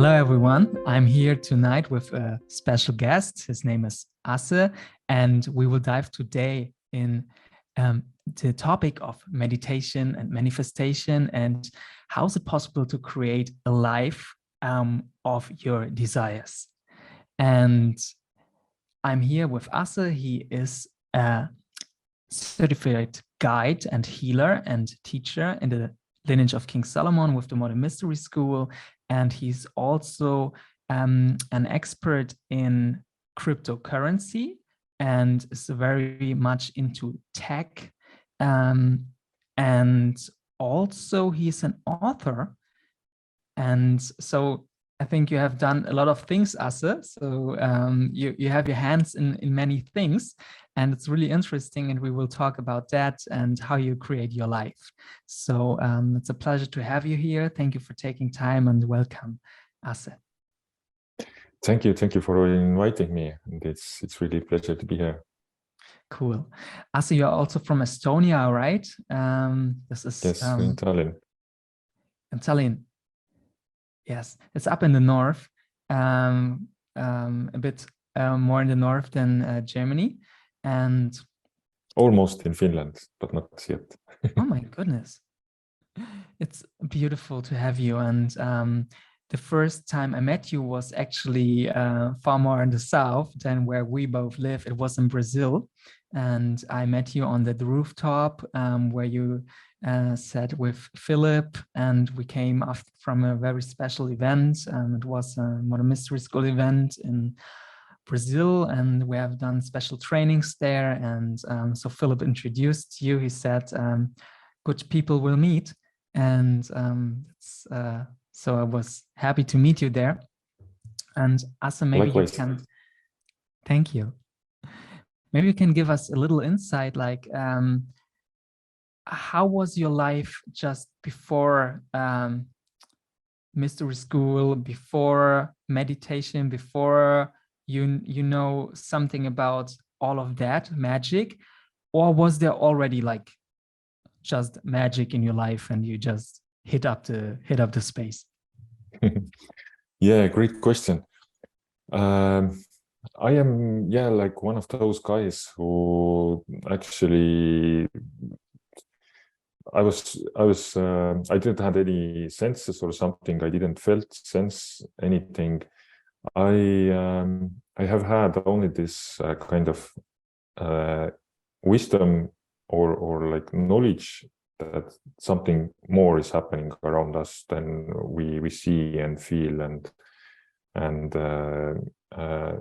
Hello, everyone. I'm here tonight with a special guest. His name is Asse, and we will dive today in the topic of meditation and manifestation and how is it possible to create a life of your desires. And I'm here with Asse. He is a certified guide and healer and teacher in the lineage of King Solomon with the Modern Mystery School. And he's also an expert in cryptocurrency and is very much into tech. And also he's an author. And so I think you have done a lot of things, Asse. So you have your hands in many things. And it's really interesting, and we will talk about that and how you create your life. So it's a pleasure to have you here. Thank you for taking time, and welcome, Asse. Thank you for inviting me. And it's really a pleasure to be here. Cool. Asse, you're also from Estonia, right? This is yes, in Tallinn. In Tallinn. Yes, it's up in the north, a bit more in the north than Germany. And almost in Finland, but not yet. Oh my goodness. It's beautiful to have you. And the first time I met you was actually far more in the south than where we both live. It was in Brazil. And I met you on the rooftop where you sat with Philip, and we came from a very special event. It was a Modern Mystery School event in Brazil, and we have done special trainings there. And so Philip introduced you. He said, good people will meet. And so I was happy to meet you there. And Asse, maybe Likewise. You can, thank you. Maybe you can give us a little insight, like how was your life just before mystery school, before meditation, before you know something about all of that magic, or was there already like just magic in your life and you just hit up the space? Yeah, great question. I am like one of those guys who actually I didn't have any senses or something. I didn't sense anything. I have had only this kind of wisdom or like knowledge that something more is happening around us than we see and feel and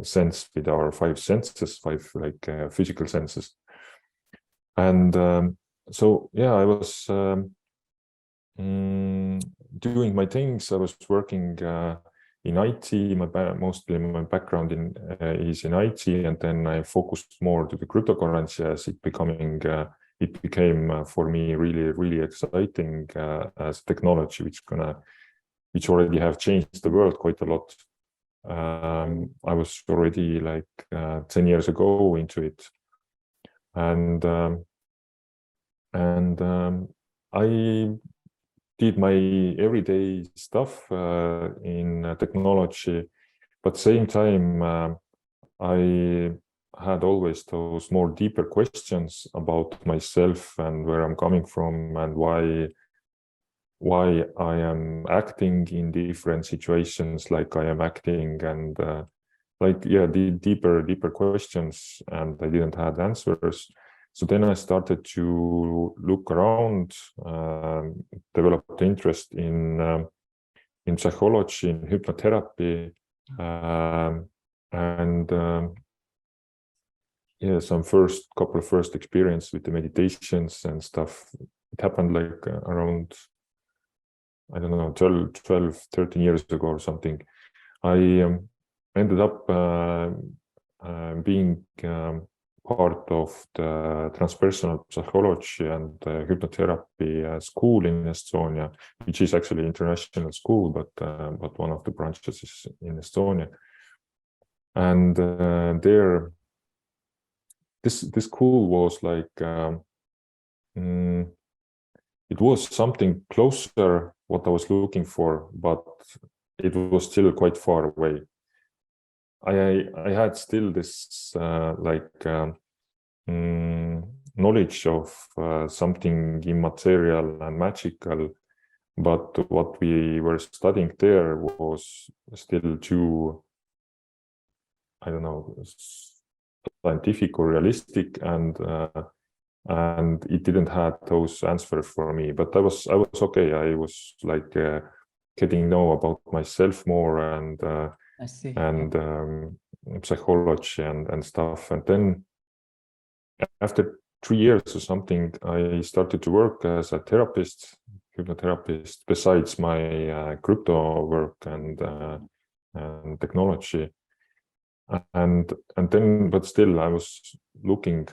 sense with our five physical senses. And so yeah, I was doing my things. I was working in IT. Mostly my background is in IT, and then I focused more to the cryptocurrency as it became for me really exciting as technology, which already have changed the world quite a lot. I was already like 10 years ago into it, and I did my everyday stuff in technology, but same time I had always those more deeper questions about myself and where I'm coming from and why I am acting in different situations like I am acting, and the deeper questions, and I didn't have answers. So then I started to look around, developed interest in psychology, in hypnotherapy, and some first experience with the meditations and stuff. It happened like around, I don't know, 12, 13 years ago or something. I ended up being part of the transpersonal psychology and hypnotherapy school in Estonia, which is actually an international school, but one of the branches is in Estonia. And there, this school was like it was something closer what I was looking for, but it was still quite far away. I had still this knowledge of something immaterial and magical, but what we were studying there was still too, I don't know, scientific or realistic, and it didn't have those answers for me. But I was okay. I was like getting know about myself more, and I see. psychology and stuff. And then after 3 years or something, I started to work as a therapist, hypnotherapist, besides my crypto work and technology. And then, but still, I was looking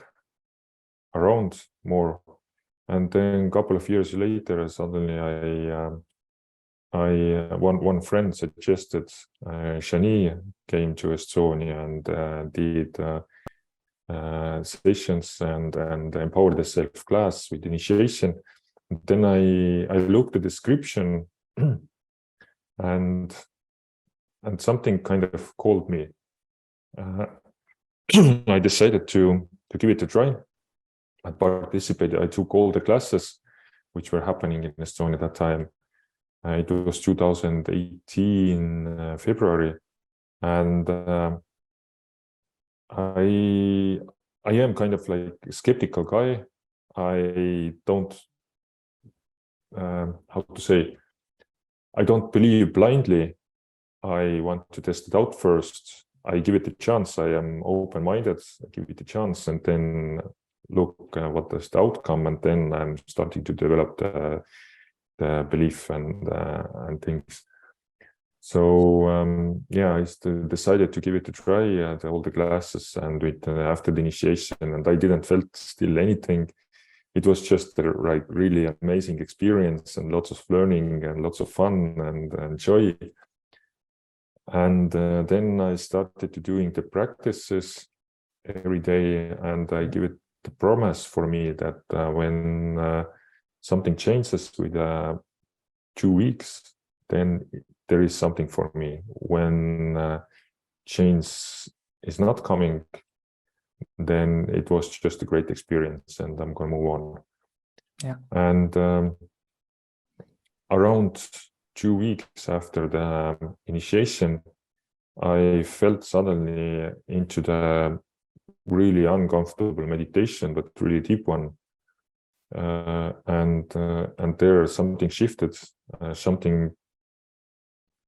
around more. And then a couple of years later, suddenly one friend suggested Shani came to Estonia and did sessions and empowered the self class with initiation. Then I looked at the description and something kind of called me. I decided to give it a try. I participated. I took all the classes which were happening in Estonia at that time. It was 2018 February, and I am kind of like a skeptical guy. I don't how to say. I don't believe blindly. I want to test it out first. I give it a chance. I am open-minded. I give it a chance, and then look what is the outcome, and then I'm starting to develop the belief and things. So yeah, I decided to give it a try at all the classes, and with after the initiation, and I didn't felt still anything. It was just a really amazing experience, and lots of learning and lots of fun and joy. And then I started to doing the practices every day, and I give it the promise for me that when something changes with 2 weeks, then there is something for me. When change is not coming, then it was just a great experience, and I'm going to move on. Yeah. And around 2 weeks after the initiation, I felt suddenly into the really uncomfortable meditation, but really deep one. And there something shifted, something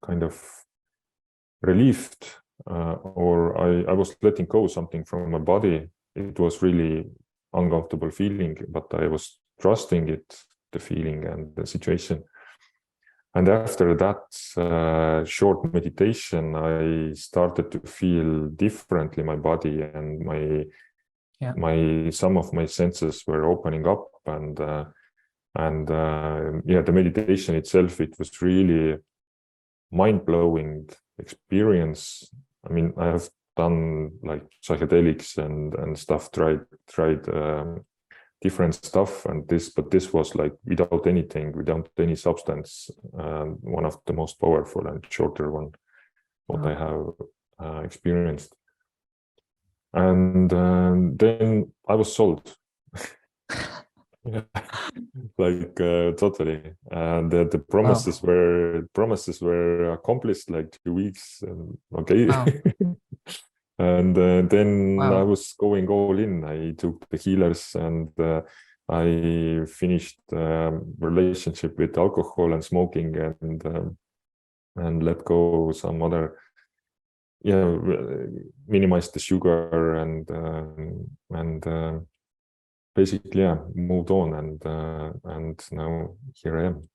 kind of relieved, or I was letting go something from my body. It was really uncomfortable feeling, but I was trusting it, the feeling and the situation. And after that short meditation, I started to feel differently my body, and some of my senses were opening up, and yeah, the meditation itself, it was really mind-blowing experience. I mean, I have done like psychedelics and stuff, tried different stuff, but this was like without anything, without any substance, one of the most powerful and shorter one what I have experienced. And then I was sold. Yeah. Like totally, and the promises were accomplished like 2 weeks. Okay. Wow. And then I was going all in. I took the healers, and I finished relationship with alcohol and smoking, and let go some other, minimize the sugar, and basically moved on, and now here I am.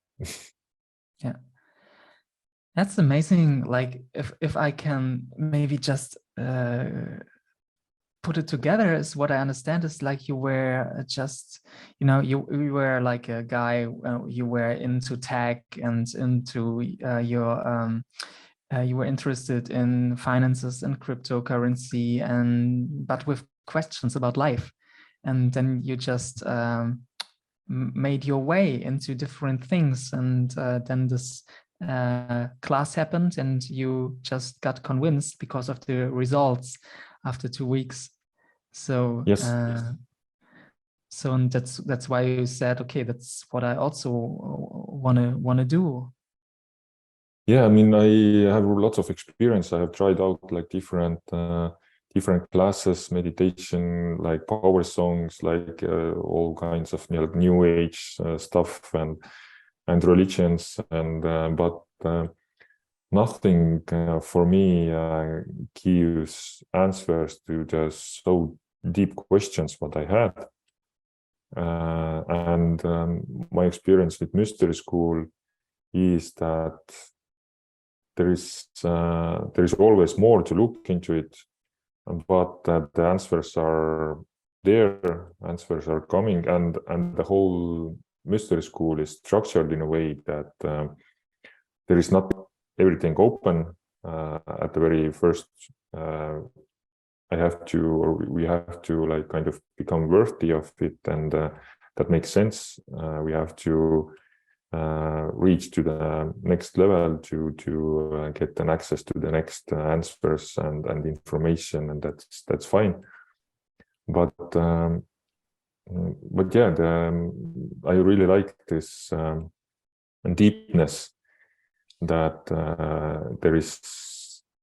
Yeah, that's amazing. Like if I can maybe just put it together, is what I understand is like you were just, you were like a guy, you were into tech and into you were interested in finances and cryptocurrency, but with questions about life, and then you just made your way into different things, and then this class happened and you just got convinced because of the results after 2 weeks. So Yes. so and that's why you said, okay, that's what I also wanna do. Yeah, I mean, I have lots of experience. I have tried out like different classes, meditation, like power songs, like all kinds of new age stuff and religions, and but nothing for me gives answers to just so deep questions what I had. And my experience with mystery school is that there is always more to look into it, but the answers are there, answers are coming, and the whole mystery school is structured in a way that there is not everything open at the very first. I have to, or we have to, like kind of become worthy of it, and that makes sense. We have to reach to the next level to get an access to the next answers and information, and that's fine. But yeah, I really like this deepness that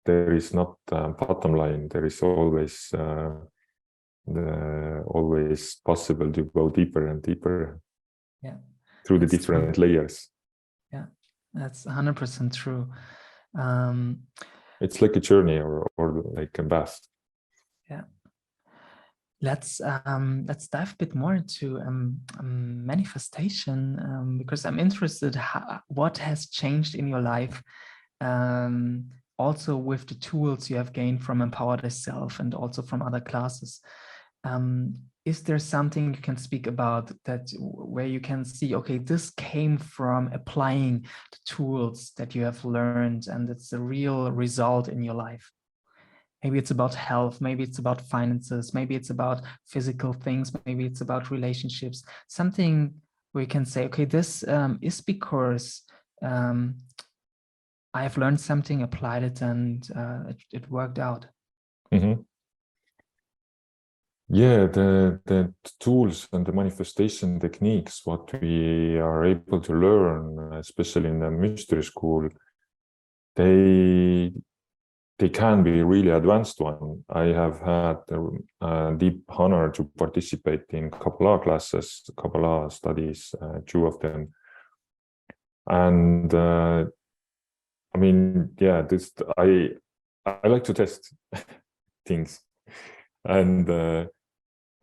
there is not bottom line. There is always always possible to go deeper and deeper. Yeah, through the different true. layers. Yeah, that's 100% true. It's like a journey or like a path. Yeah. Let's dive a bit more into manifestation, because I'm interested what has changed in your life, also with the tools you have gained from Empowered Yourself and also from other classes. Is there something you can speak about that where you can see, okay, this came from applying the tools that you have learned and it's a real result in your life? Maybe it's about health, maybe it's about finances, maybe it's about physical things, maybe it's about relationships, something where you can say, okay, this is because I have learned something, applied it, and it worked out. Mm-hmm. Yeah, the tools and the manifestation techniques, what we are able to learn, especially in the mystery school, they can be really advanced one. I have had a deep honor to participate in Kabbalah classes, Kabbalah studies, 2 of them. And I mean, yeah, I like to test things.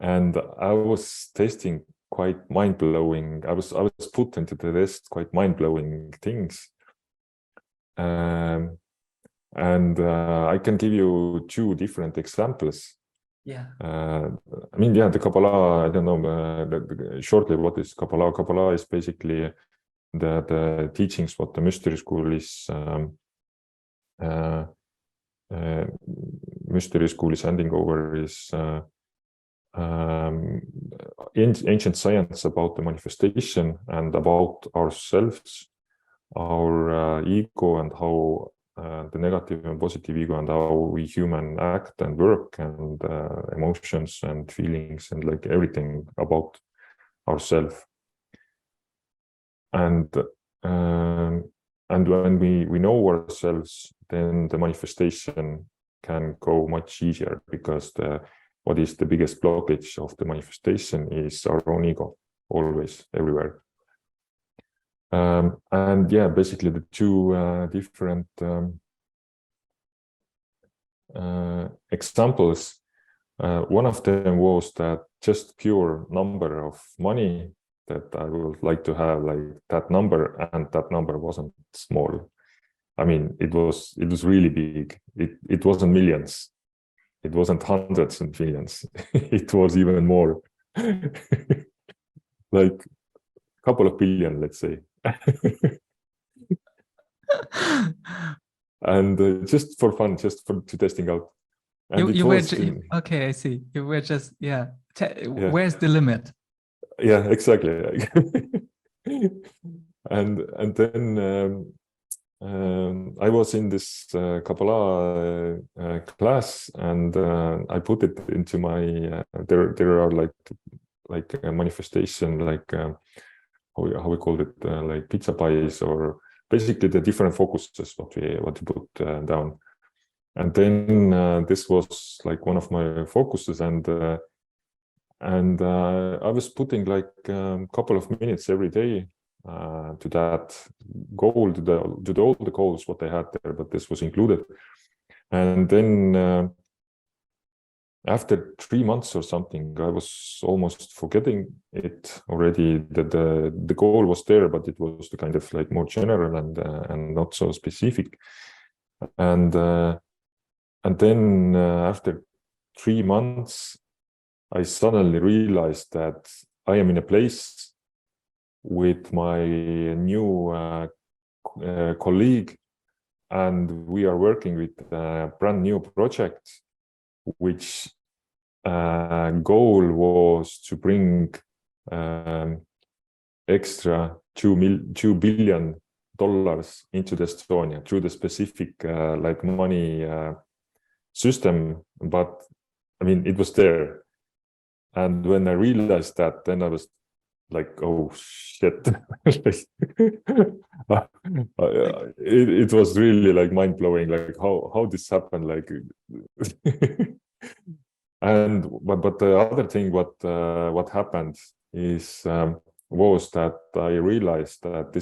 And I was testing quite mind-blowing. I was put into the test quite mind-blowing things. And I can give you 2 different examples. Yeah. I mean, yeah, the Kabbalah, I don't know shortly what is Kabbalah. Kabbalah is basically the teachings what the mystery school is handing over is ancient science about the manifestation and about ourselves, our ego, and how the negative and positive ego, and how we human act and work, and emotions and feelings, and like everything about ourselves. And when we know ourselves, then the manifestation can go much easier, because what is the biggest blockage of the manifestation is our own ego, always, everywhere. And yeah, basically the 2 different examples. One of them was that just pure number of money that I would like to have, like that number, and that number wasn't small. I mean, it was really big. It wasn't millions. It wasn't hundreds and millions. It was even more. Like a couple of billion, let's say. And just for fun, just to testing out. And you were okay, I see. You were just, yeah. Where's the limit? Yeah, exactly. And then I was in this Kabbalah class, and I put it into my. There are like a manifestation, like how we call it, like pizza pies, or basically the different focuses what we put down. And then this was like one of my focuses, and I was putting like a couple of minutes every day to that goal, to all the goals what I had there, but this was included. And then after 3 months or something, I was almost forgetting it already, that the goal was there, but it was the kind of like more general and not so specific. And then after 3 months, I suddenly realized that I am in a place with my new colleague, and we are working with a brand new project, which goal was to bring extra $2 billion into the Estonia through the specific like money system. But I mean, it was there. And when I realized that, then I was like, oh shit. It was really like mind-blowing, like how this happened, like and but the other thing what happened is was that I realized that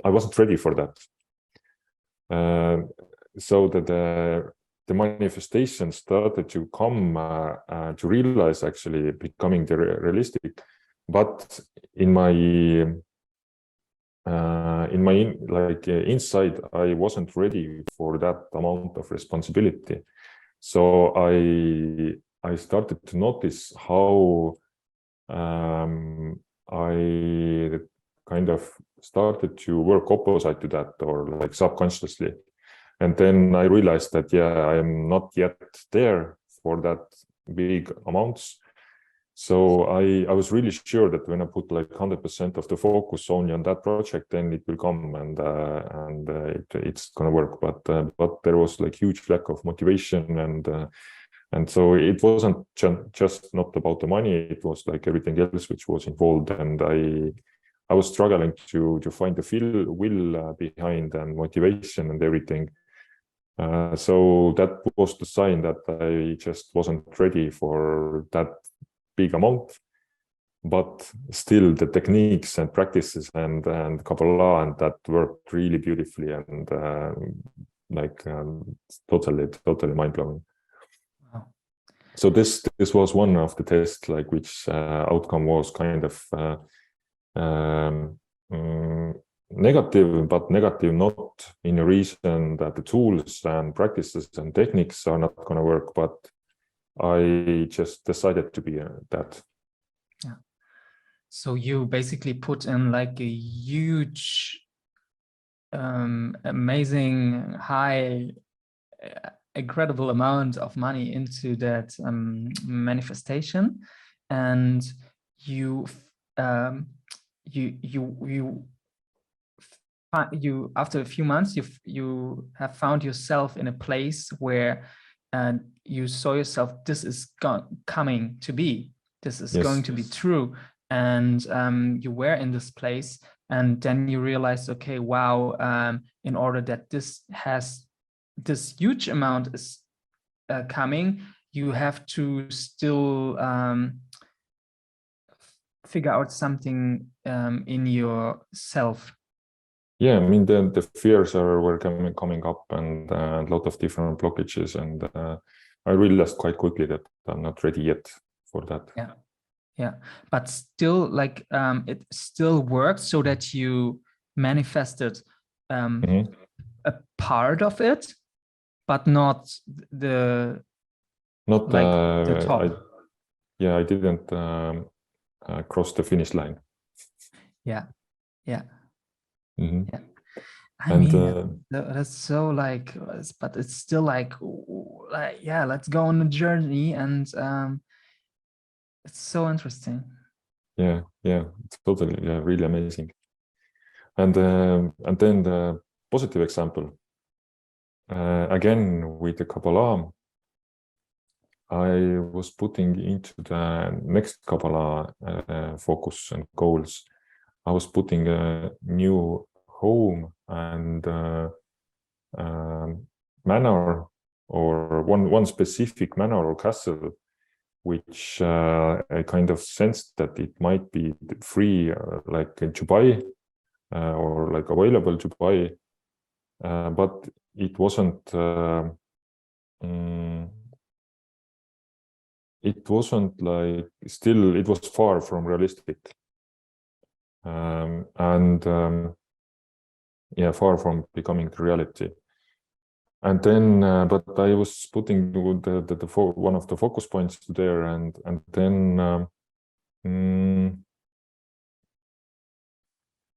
I wasn't ready for that. So that the manifestation started to come to realize, actually becoming realistic, but in my inside, I wasn't ready for that amount of responsibility. So I started to notice how I kind of started to work opposite to that, or like subconsciously. And then I realized that, yeah, I am not yet there for that big amounts. So I was really sure that when I put like 100% of the focus only on that project, then it will come, and it's gonna work. But there was like huge lack of motivation, and so it wasn't just not about the money. It was like everything else which was involved, and I was struggling to find the will behind, and motivation and everything. So that was the sign that I just wasn't ready for that big amount. But still, the techniques and practices and Kabbalah and that worked really beautifully, and totally mind-blowing. Wow. So this was one of the tests, like which outcome was kind of negative, but negative not in a reason that the tools and practices and techniques are not going to work, but I just decided to be that. Yeah. So you basically put in like a huge, amazing, high, incredible amount of money into that manifestation, and you after a few months you have found yourself in a place where you saw yourself, this is coming to be, this is going to be true, and you were in this place, and then you realized, okay, wow, in order that this huge amount is coming, you have to still figure out something in yourself. Yeah, I mean, the fears were coming up, and a lot of different blockages, and I realized quite quickly that I'm not ready yet for that. Yeah, but still, like it still worked, so that you manifested a part of it, but not the top. I didn't cross the finish line. Yeah. Mm-hmm. Yeah. I mean, that's so like, but it's still like, yeah, let's go on a journey, and it's so interesting. Yeah, it's totally really amazing. And then the positive example, again with the Kabbalah, I was putting into the next Kabbalah focus and goals. I was putting a new home and manor, or one specific manor or castle, which I kind of sensed that it might be free, like to buy, or like available to buy, but it wasn't. It wasn't like, still it was far from realistic, and yeah, far from becoming the reality. And then, but I was putting one of the focus points there, and then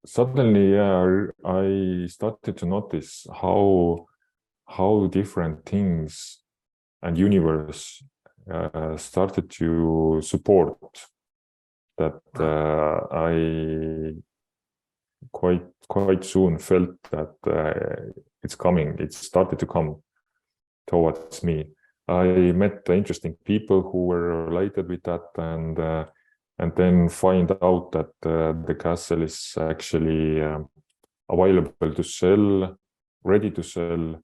suddenly, yeah, I started to notice how different things and universe started to support that. I quite soon felt that it's coming. It started to come towards me. I met interesting people who were related with that, and then find out that the castle is actually available to sell, ready to sell,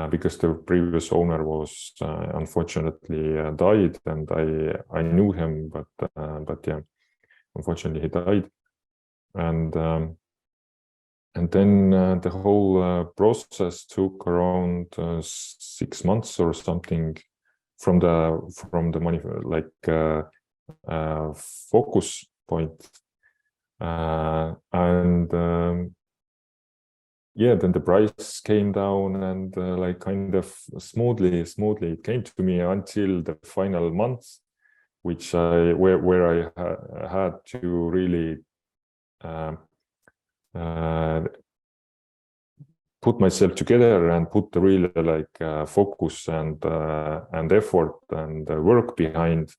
because the previous owner was unfortunately died, and I knew him, but yeah, unfortunately he died. And then the whole process took around 6 months or something from the money, like focus point, and yeah, then the price came down, and like kind of smoothly it came to me until the final month, which where I had to really put myself together and put the real like focus and effort and work behind,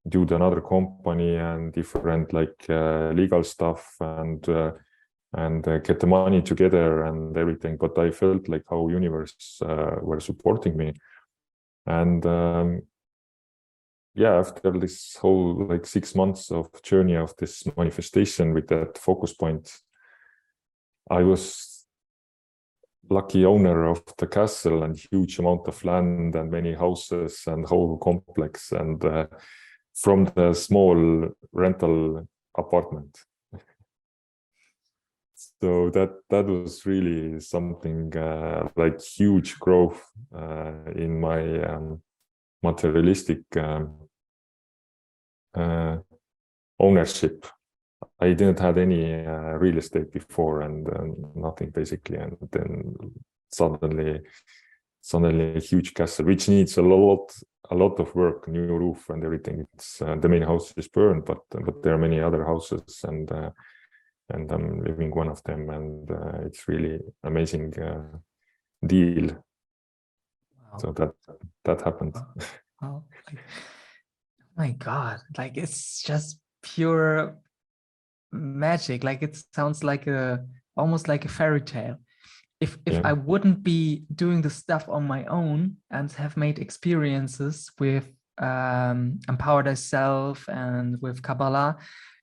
due to another company and different like legal stuff, and get the money together and everything. But I felt like how universe were supporting me, and yeah, after this whole like 6 months of journey of this manifestation with that focus point, I was lucky owner of the castle and huge amount of land and many houses and whole complex, and from the small rental apartment. So that was really something like huge growth in my materialistic ownership. I didn't have any real estate before, and nothing basically, and then suddenly a huge castle, which needs a lot of work, new roof and everything. It's the main house is burned, but there are many other houses, and I'm living one of them, and it's really amazing deal. Wow. So that happened. Wow. Like, my God, like it's just pure magic. Like it sounds like almost like a fairy tale. If I wouldn't be doing the stuff on my own and have made experiences with Empowered Asse Self and with Kabbalah,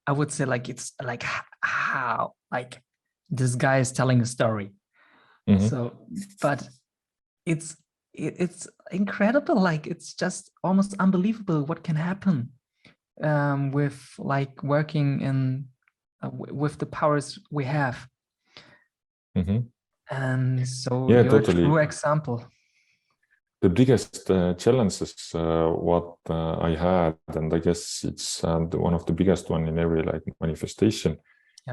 I would say like it's like how like this guy is telling a story. Mm-hmm. So, but it's incredible. Like it's just almost unbelievable what can happen with like working in with the powers we have. Mm-hmm. And so yeah, you're totally. a true example. The biggest challenges what I had, and I guess it's one of the biggest one in every like manifestation,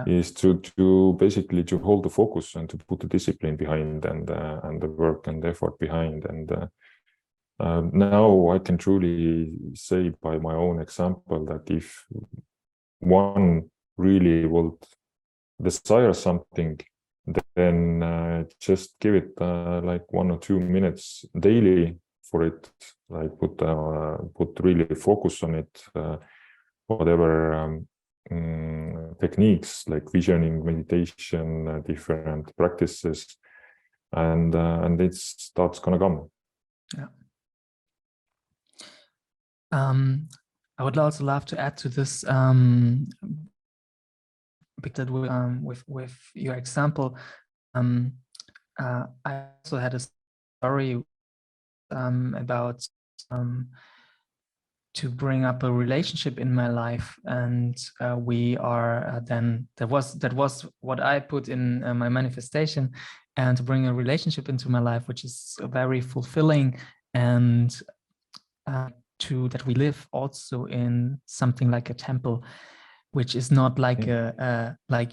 is to basically to hold the focus and to put the discipline behind, and the work and the effort behind. And now I can truly say by my own example that if one really would desire something, then just give it like 1 or 2 minutes daily for it, like put really focus on it, whatever techniques like visioning, meditation, different practices, and that's gonna come. Yeah. I would also love to add to this because with your example. I also had a story about to bring up a relationship in my life, and we are then that was what I put in my manifestation, and to bring a relationship into my life which is very fulfilling, and to that we live also in something like a temple, which is not like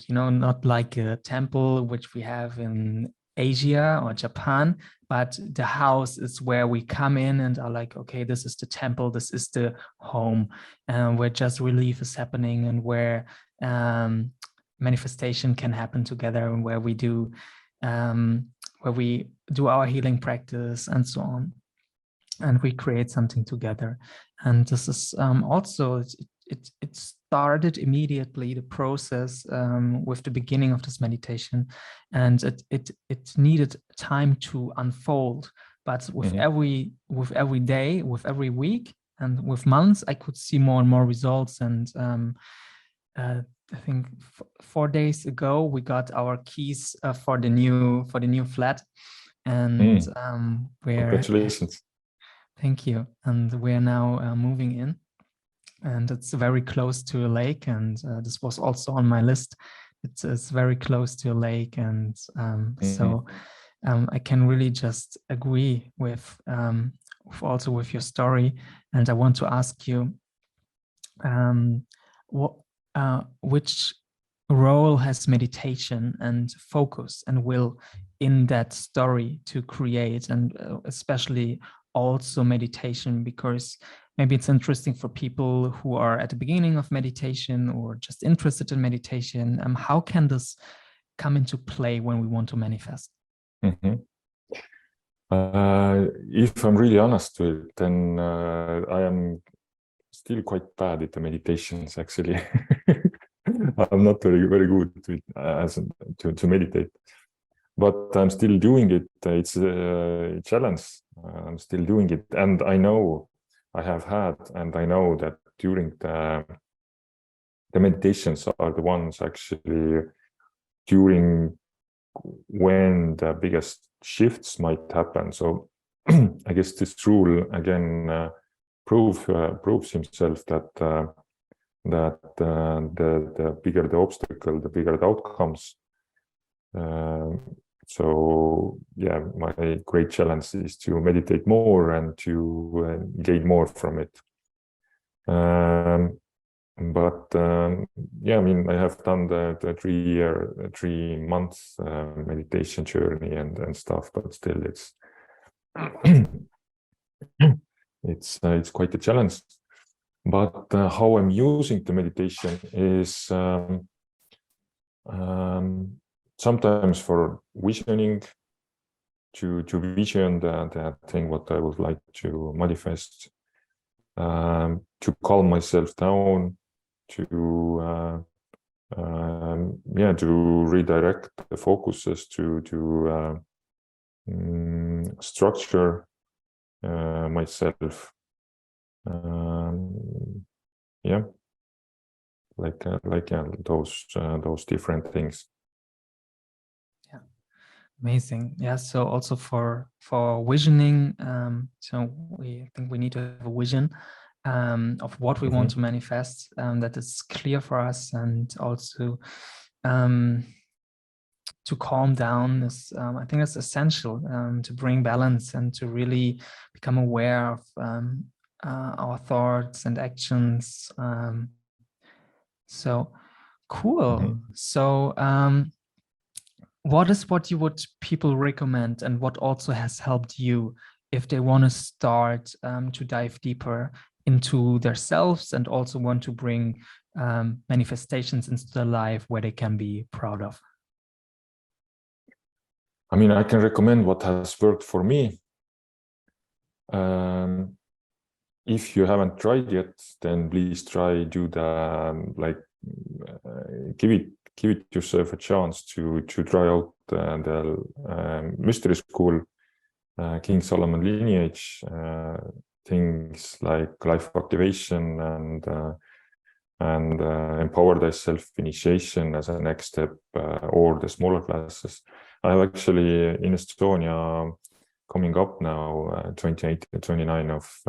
not like a temple which we have in Asia or Japan, but the house is where we come in and are like, okay, this is the temple, this is the home, where just relief is happening, and where manifestation can happen together, and where we do our healing practice and so on, and we create something together. And this is also it started immediately, the process, with the beginning of this meditation, and it needed time to unfold. But with every day, with every week, and with months, I could see more and more results. And I think 4 days ago we got our keys for the new flat, and Congratulations. Thank you. And we're now moving in, and it's very close to a lake, and this was also on my list. It's very close to a lake, and so I can really just agree with also with your story. And I want to ask you, which role has meditation and focus and will in that story to create, and especially also meditation, because maybe it's interesting for people who are at the beginning of meditation or just interested in meditation. How can this come into play when we want to manifest? If I'm really honest with it, then I am still quite bad at the meditations, actually. I'm not very good to meditate, but I'm still doing it. It's a challenge. I'm still doing it, and I know I have had, and I know that during the meditations are the ones actually during when the biggest shifts might happen. So I guess this rule again proves himself that the bigger the obstacle, the bigger the outcomes. So yeah, my great challenge is to meditate more and to gain more from it. But yeah, I mean, I have done the 3 months meditation journey and stuff, but still it's it's quite a challenge. But how I'm using the meditation is sometimes for visioning, to vision that thing what I would like to manifest, to calm myself down, to redirect the focuses, to structure myself. Those different things. Yeah, amazing. Yeah, so also for visioning, so I think we need to have a vision of what we want to manifest, that is clear for us, and also to calm down is, I think that's essential, to bring balance and to really become aware of our thoughts and actions. So cool. So what you would people recommend, and what also has helped you if they want to start to dive deeper into themselves, and also want to bring manifestations into their life where they can be proud of? I mean, I can recommend what has worked for me. If you haven't tried yet, then please do the give it yourself a chance to try out the mystery school, King Solomon lineage, things like life activation and empower thyself initiation as a next step, or the smaller classes. I have actually in Estonia coming up now, 28 and 29 of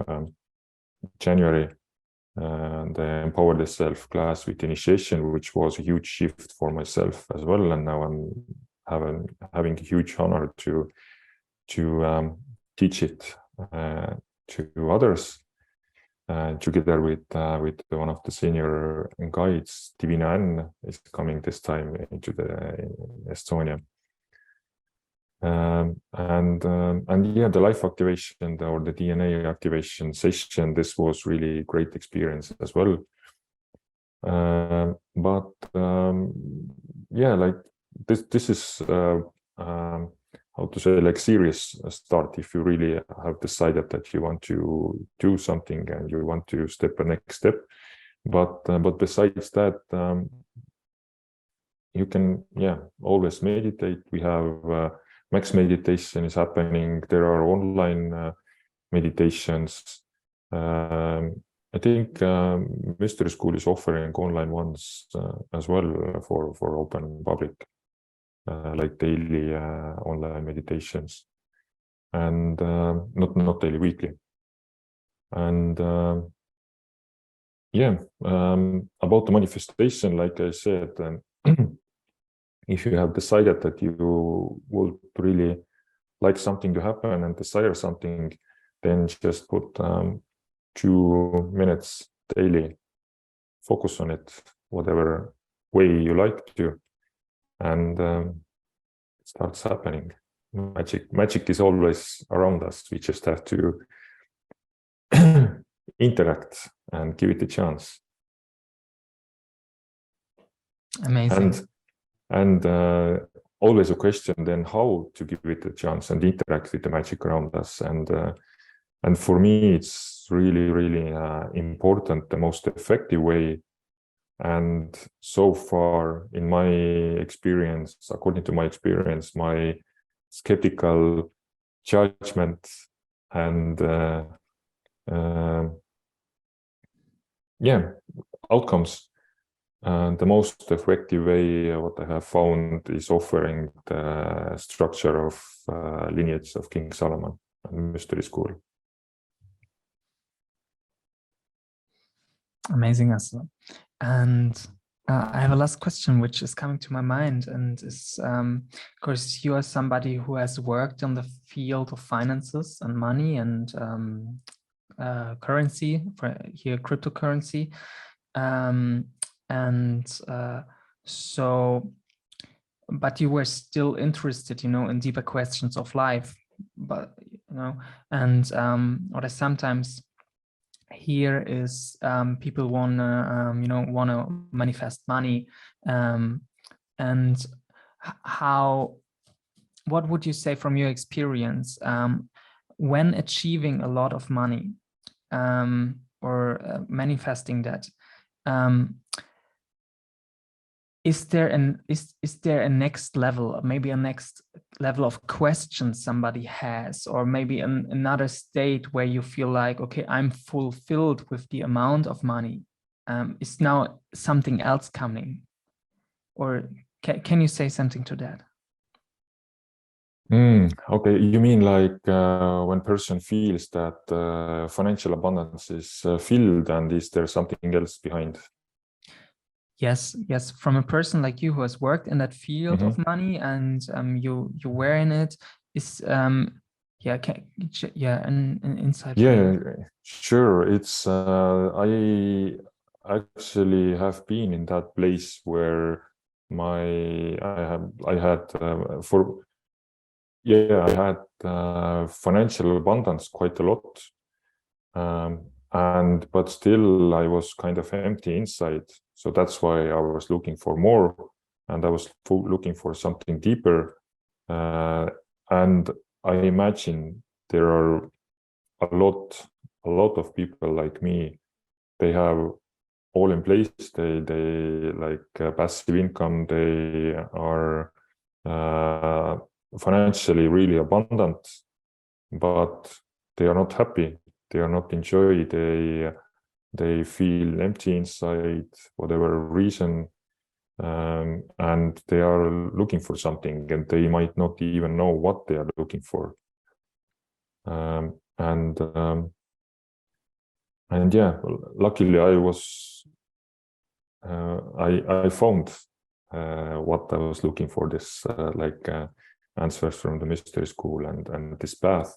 January, the Empower the Self class with initiation, which was a huge shift for myself as well. And now I'm having a huge honor to teach it to others, together with one of the senior guides. Divina Ann is coming this time into the Estonia. And yeah, the life activation or the DNA activation session, this was really great experience as well. But yeah, like this is how to say, like serious start if you really have decided that you want to do something and you want to step a next step. But besides that, you can always meditate. We have max meditation is happening. There are online meditations. I think Mystery School is offering online ones as well for open public, like daily online meditations, and not daily, weekly. And about the manifestation, like I said, if you have decided that you would really like something to happen and desire something, then just put 2 minutes daily, focus on it, whatever way you like to, and it starts happening. Magic is always around us. We just have to interact and give it a chance. Amazing. And always a question then how to give it a chance and interact with the magic around us. And for me, it's really important, the most effective way. And so far, in my experience, according to my experience, my skeptical judgment and outcomes, the most effective way, what I have found, is offering the structure of lineage of King Solomon and Mystery School. Amazing, Asse. And I have a last question, which is coming to my mind, and is, of course, you are somebody who has worked on the field of finances and money and currency, for here cryptocurrency, so, but you were still interested, in deeper questions of life, but and what I sometimes hear is people wanna manifest money, and what would you say from your experience when achieving a lot of money or manifesting that? Is there a next level, maybe a next level of questions somebody has, or maybe another state where you feel like, okay, I'm fulfilled with the amount of money? Is now something else coming? Or can you say something to that? Okay, you mean like when person feels that financial abundance is filled, and is there something else behind? Yes, from a person like you who has worked in that field of money, and you were in it, is an insight. Yeah, sure. It's I actually have been in that place where I had financial abundance quite a lot, but still I was kind of empty inside. So that's why I was looking for more, and I was looking for something deeper. And I imagine there are a lot of people like me. They have all in place. They like passive income. They are financially really abundant, but they are not happy. They are not enjoy. They feel empty inside, whatever reason, and they are looking for something, and they might not even know what they are looking for. And yeah, luckily I was I found what I was looking for, this answers from the mystery school and this path.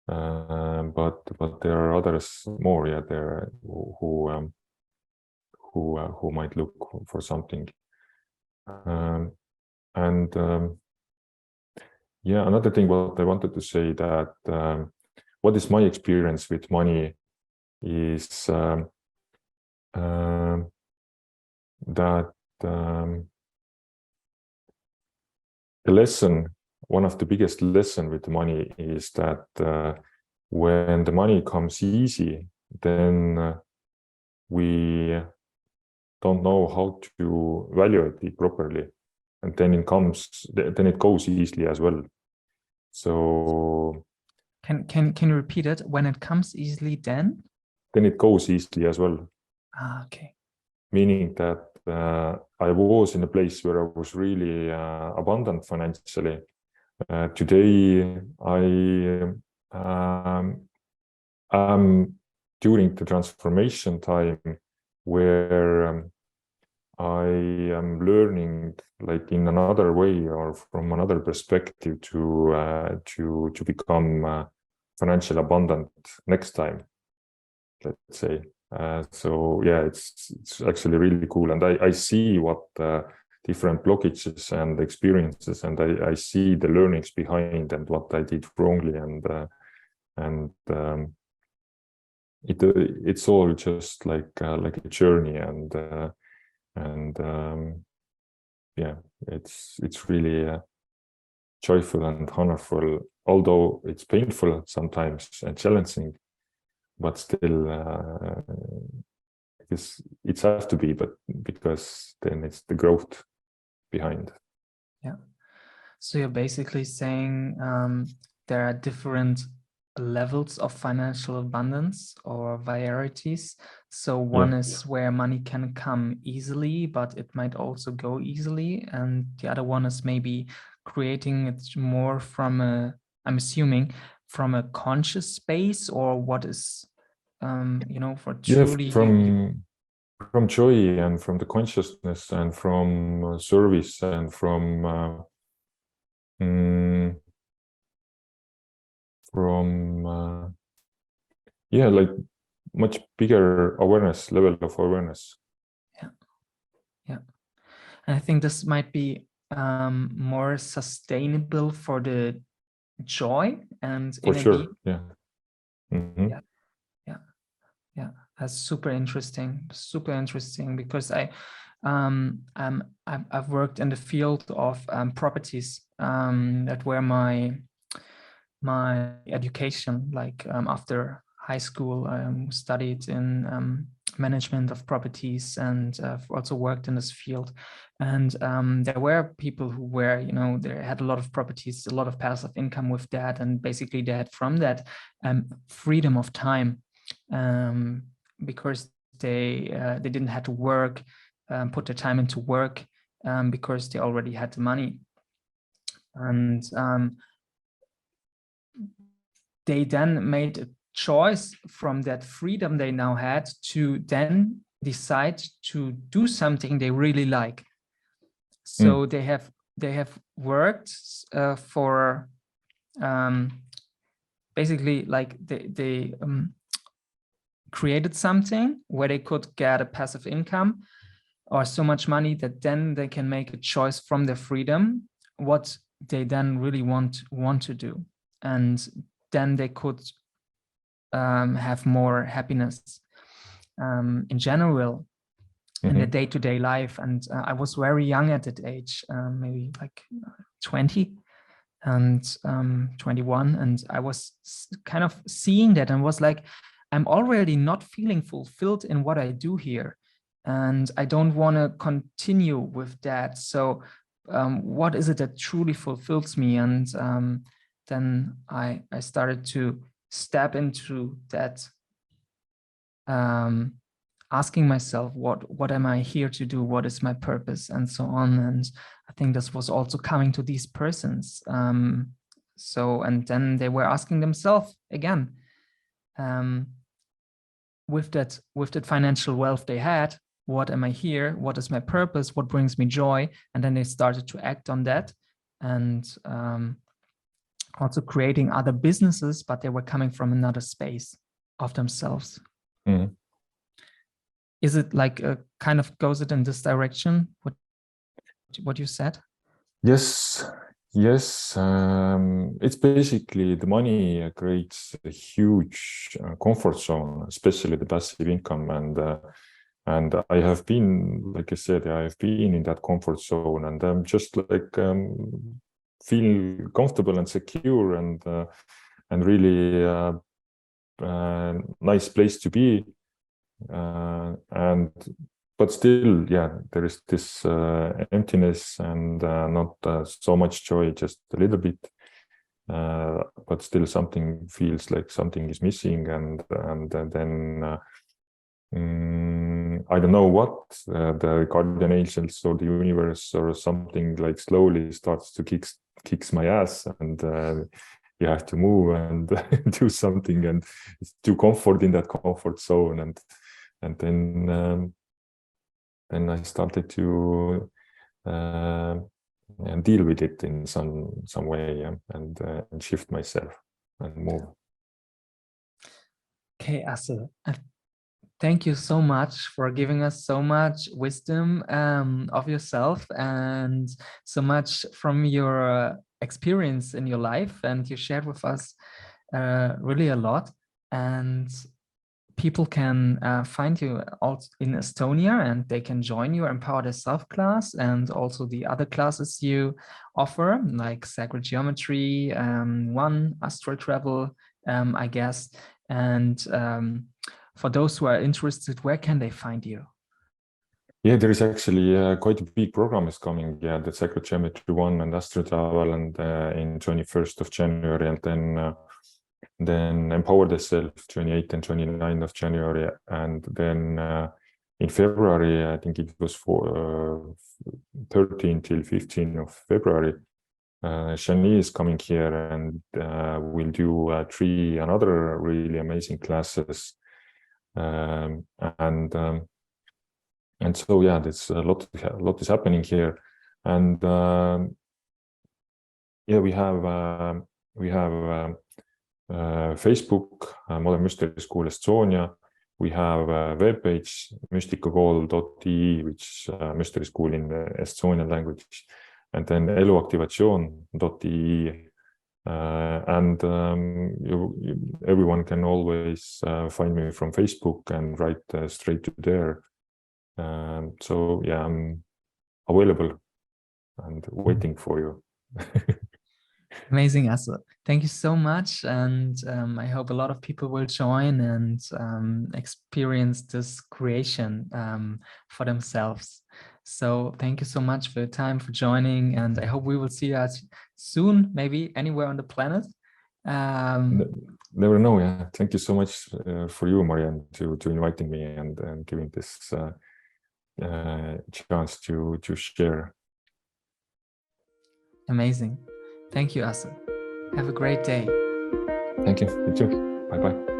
But there are others more, yeah, there who might look for something. Yeah, another thing what I wanted to say, that what is my experience with money is that the lesson, one of the biggest lesson with money is that when the money comes easy, then we don't know how to evaluate it properly, and then it goes easily as well. So can you repeat it? When it comes easily, then it goes easily as well. Okay. Meaning that I was in a place where I was really abundant financially. Today I am during the transformation time where I am learning, like in another way or from another perspective, to become financially abundant next time, let's say. So yeah, it's actually really cool, and I see what different blockages and experiences, and I see the learnings behind and what I did wrongly, and it's all just like a journey, and yeah, it's really joyful and honorful, although it's painful sometimes and challenging, but still it has to be, but because then it's the growth behind. Yeah. So you're basically saying there are different levels of financial abundance or varieties. So one is where money can come easily, but it might also go easily. And the other one is maybe creating it more from I'm assuming, from a conscious space, or what is, for truly... From joy and from the consciousness and from service and from like much bigger awareness, level of awareness. Yeah. And I think this might be more sustainable for the joy and for sure. Yeah. Mm-hmm. Yeah, that's super interesting because I've worked in the field of properties that were my education. Like after high school, I studied in management of properties, and I've also worked in this field. And there were people who were, they had a lot of properties, a lot of passive income with that, and basically they had from that freedom of time, because they didn't have to work, put their time into work, because they already had the money. And they then made a choice from that freedom they now had to then decide to do something they really like. So they have worked for basically, like they created something where they could get a passive income or so much money that then they can make a choice from their freedom what they then really want to do, and then they could have more happiness in general in the day-to-day life. And I was very young at that age, maybe like 20 and 21, and I was kind of seeing that and was like, I'm already not feeling fulfilled in what I do here, and I don't want to continue with that. So what is it that truly fulfills me? And then I started to step into that, asking myself, what am I here to do? What is my purpose? And so on. And I think this was also coming to these persons. And then they were asking themselves again, with that financial wealth they had, what am I here? What is my purpose? What brings me joy? And then they started to act on that, and also creating other businesses, but they were coming from another space of themselves. Mm. Is it like a kind of, goes it in this direction, what you said? Yes. It's basically the money creates a huge comfort zone, especially the passive income. And I have been, like I said, I have been in that comfort zone, and I'm just like feel comfortable and secure, and really nice place to be. But still, yeah, there is this emptiness and not so much joy, just a little bit. But still, something feels like something is missing, and then I don't know what, the guardian angels or the universe or something like slowly starts to kicks my ass, and you have to move and do something, and it's too comfort in that comfort zone, and then I started to deal with it in some way, and shift myself and move. Okay, Asse, thank you so much for giving us so much wisdom of yourself, and so much from your experience in your life, and you shared with us really a lot. And people can find you also in Estonia, and they can join your Empower Yourself class, and also the other classes you offer, like Sacred Geometry, One, Astral Travel, I guess. And for those who are interested, where can they find you? Yeah, there is actually quite a big program is coming. Yeah, the Sacred Geometry 1 and Astral Travel, and in 21st of January, and then Empower Yourself 28th and 29th of January, and then in February, I think it was for 13 till 15 of February, Shani is coming here, and we'll do 3 another really amazing classes, and so yeah, there's a lot is happening here, and yeah, we have Facebook, Modern Mystery School Estonia. We have a webpage, mysticakool.ee, which is mystery school in the Estonian language, and then eluaktivatsioon.ee. And everyone can always find me from Facebook and write straight to there. So yeah, I'm available and waiting for you. Amazing, Asse. Thank you so much. And I hope a lot of people will join and experience this creation for themselves. So thank you so much for your time, for joining. And I hope we will see us soon, maybe anywhere on the planet. Never know. Yeah. Thank you so much for you, Marian, to inviting me and giving this chance to share. Amazing. Thank you, Asse. Have a great day. Thank you. You too. Bye-bye.